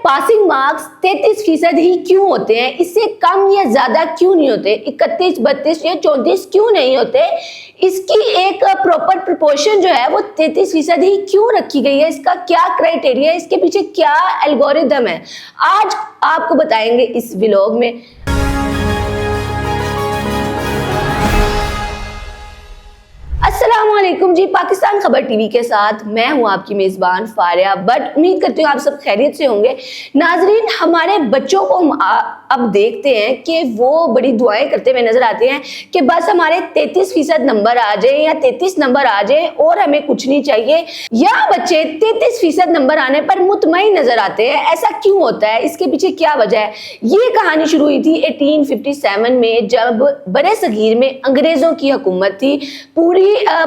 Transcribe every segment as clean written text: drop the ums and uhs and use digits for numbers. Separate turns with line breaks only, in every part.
Passing marks 33% ही क्यों होते हैं, इससे कम या ज्यादा क्यों नहीं होते, 31, 32 या 34 क्यों नहीं होते, इसकी एक प्रॉपर प्रोपोर्शन जो है वो 33% ही क्यों रखी गई है, इसका क्या क्राइटेरिया है, इसके पीछे क्या एल्गोरिदम है, आज आपको बताएंगे इस व्लॉग में। अस्सलामुअलैकुम जी, पाकिस्तान खबर टीवी के साथ मैं हूं आपकी मेजबान फारिया बट। उम्मीद करती हूँ आप सब खैरियत से होंगे। नाजरीन, हमारे बच्चों को हम अब देखते हैं कि वो बड़ी दुआएं करते हुए नजर आते हैं कि बस हमारे 33% नंबर आ जाए या 33 नंबर आ जाए और हमें कुछ नहीं चाहिए। या बच्चे 33% नंबर आने पर मुतमईन नजर आते हैं। ऐसा क्यों होता है, इसके पीछे क्या वजह है? ये कहानी शुरू हुई थी 1857 में, जब बड़े सगीर में अंग्रेजों की हुकूमत थी।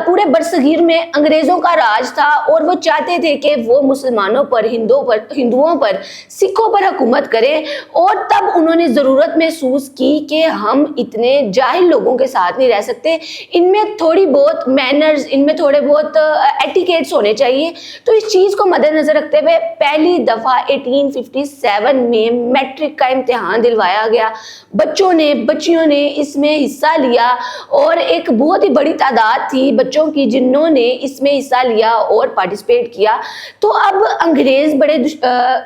पूरे बरसगीर में अंग्रेजों का राज था और वो चाहते थे कि वो मुसलमानों पर, हिंदुओं पर, सिखों पर हुकूमत करें। और तब उन्होंने ज़रूरत महसूस की कि हम इतने जाहिल लोगों के साथ नहीं रह सकते, इनमें थोड़ी बहुत मैनर्स, इनमें थोड़े बहुत एटिकेट्स होने चाहिए। तो इस चीज़ को मद्देनजर रखते हुए पहली दफ़ा 1857 में मैट्रिक का इम्तिहान दिलवाया गया। बच्चियों ने इसमें हिस्सा लिया और एक बहुत ही बड़ी तादाद थी बच्चों की जिन्होंने इसमें हिस्सा लिया और पार्टिसिपेट किया। तो अब अंग्रेज बड़े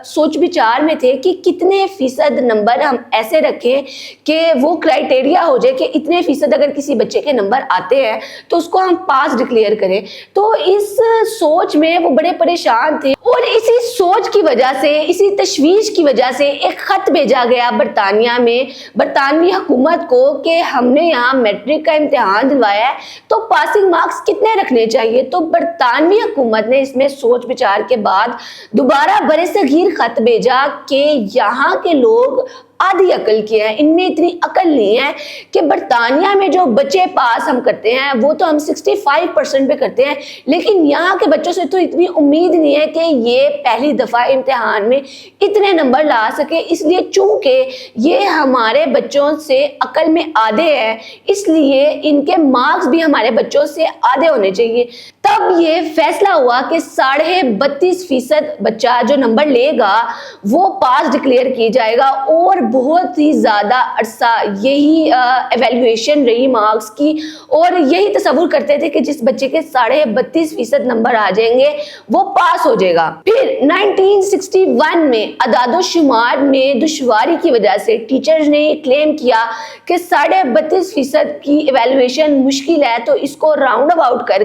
सोच विचार में थे कि कितने फीसद नंबर हम ऐसे रखें कि वो क्राइटेरिया हो जाए कि इतने फीसद अगर किसी बच्चे के नंबर आते हैं तो उसको हम पास डिक्लेयर करें। तो इस सोच में वो बड़े परेशान थे और इसी सोच की वजह से, इसी तशवीश की वजह से एक खत भेजा गया बरतानिया में, बरतानवी हुकूमत को कि हमने यहाँ मैट्रिक का इम्तिहान दिलवाया है तो पासिंग मार्क्स कितने रखने चाहिए। तो बरतानवी हुकूमत ने इसमें सोच विचार के बाद दोबारा बरसगीर खत भेजा कि यहाँ के लोग आधी अकल के हैं, इनमें इतनी अकल नहीं है कि बरतानिया में जो बच्चे पास हम करते हैं वो तो हम 65% पे करते हैं, लेकिन यहाँ के बच्चों से तो इतनी उम्मीद नहीं है कि ये पहली दफ़ा इम्तिहान में इतने नंबर ला सके। इसलिए चूंकि ये हमारे बच्चों से अकल में आधे हैं, इसलिए इनके मार्क्स भी हमारे बच्चों से आधे होने चाहिए। तब ये फैसला हुआ कि 32.5% बच्चा जो नंबर लेगा वो पास डिक्लेयर किया जाएगा। और बहुत ही ज़्यादा अरसा यही एवेल्युएशन रही मार्क्स की और यही तसव्वुर करते थे कि जिस बच्चे के 32.5% नंबर आ जाएंगे वो पास हो जाएगा। फिर 1961 में अदादोशुमार में दुश्वारी की वजह से टीचर्स ने क्लेम किया कि 32.5% की एवेल्युएशन मुश्किल है, तो इसको राउंड अबाउट कर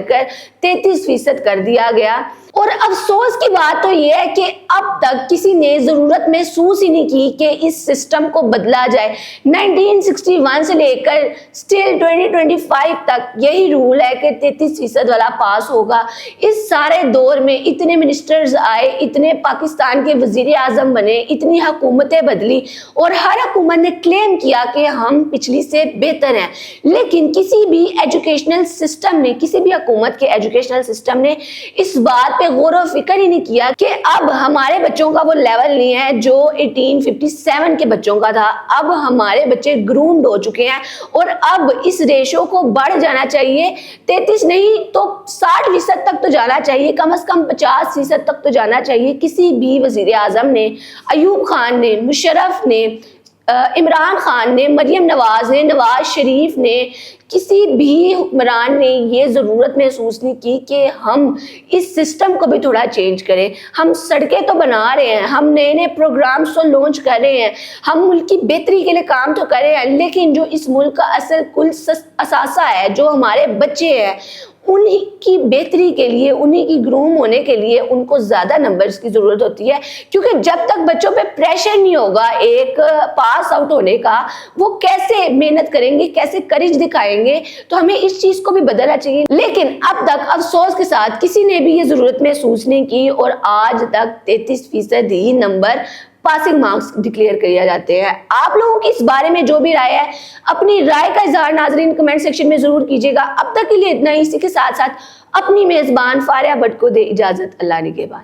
33% कर दिया गया। और अफसोस की बात तो यह है कि अब तक किसी ने जरूरत महसूस ही नहीं की कि इस सिस्टम को बदला जाए। 1961 से लेकर स्टिल 2025 तक यही रूल है कि 33% वाला पास होगा। इस सारे दौर में इतने मिनिस्टर्स आए, इतने पाकिस्तान के वजीर आजम बने, इतनी हुकूमतें बदली और हर हुकूमत ने क्लेम किया कि हम पिछली से बेहतर हैं, लेकिन किसी भी एजुकेशनल सिस्टम ने, किसी भी हुकूमत के एजुकेशनल सिस्टम ने इस बात गौर व फिक्र ही नहीं किया कि अब हमारे बच्चों का वो लेवल नहीं है जो 1857 के बच्चों का था। अब हमारे बच्चे ग्रूम्ड हो चुके हैं और अब इस रेशो को बढ़ जाना चाहिए। 33 नहीं तो 60% तक तो जाना चाहिए, कम से कम 50% तक तो जाना चाहिए। किसी भी वजीर आजम ने, अयूब खान ने, मुशर्रफ ने, इमरान खान ने, मरियम नवाज ने, नवाज शरीफ ने, किसी भी हुक्मरान ने ये ज़रूरत महसूस नहीं की कि हम इस सिस्टम को भी थोड़ा चेंज करें। हम सड़कें तो बना रहे हैं, हम नए नए प्रोग्राम्स तो लॉन्च कर रहे हैं, हम मुल्क की बेहतरी के लिए काम तो कर रहे हैं, लेकिन जो इस मुल्क का असल कुल असासा है, जो हमारे बच्चे हैं, उन्हीं की बेहतरी के लिए, उन्हीं की ग्रूम होने के लिए उनको ज़्यादा नंबर्स की ज़रूरत होती है। क्योंकि जब तक बच्चों पे प्रेशर नहीं होगा एक पास आउट होने का, वो कैसे मेहनत करेंगे, कैसे करेज दिखाएंगे। तो हमें इस चीज़ को भी बदलना चाहिए, लेकिन अब तक अफसोस के साथ किसी ने भी ये ज़रूरत महसूस नहीं की और आज तक 33% ही नंबर पासिंग मार्क्स डिक्लेयर किए जाते हैं। आप लोगों की इस बारे में जो भी राय है, अपनी राय का इजहार नाजरीन कमेंट सेक्शन में जरूर कीजिएगा। अब तक के लिए इतना ही। इसी के साथ साथ अपनी मेजबान फारिया भट्ट को दे इजाजत। अल्लाह निगहबान।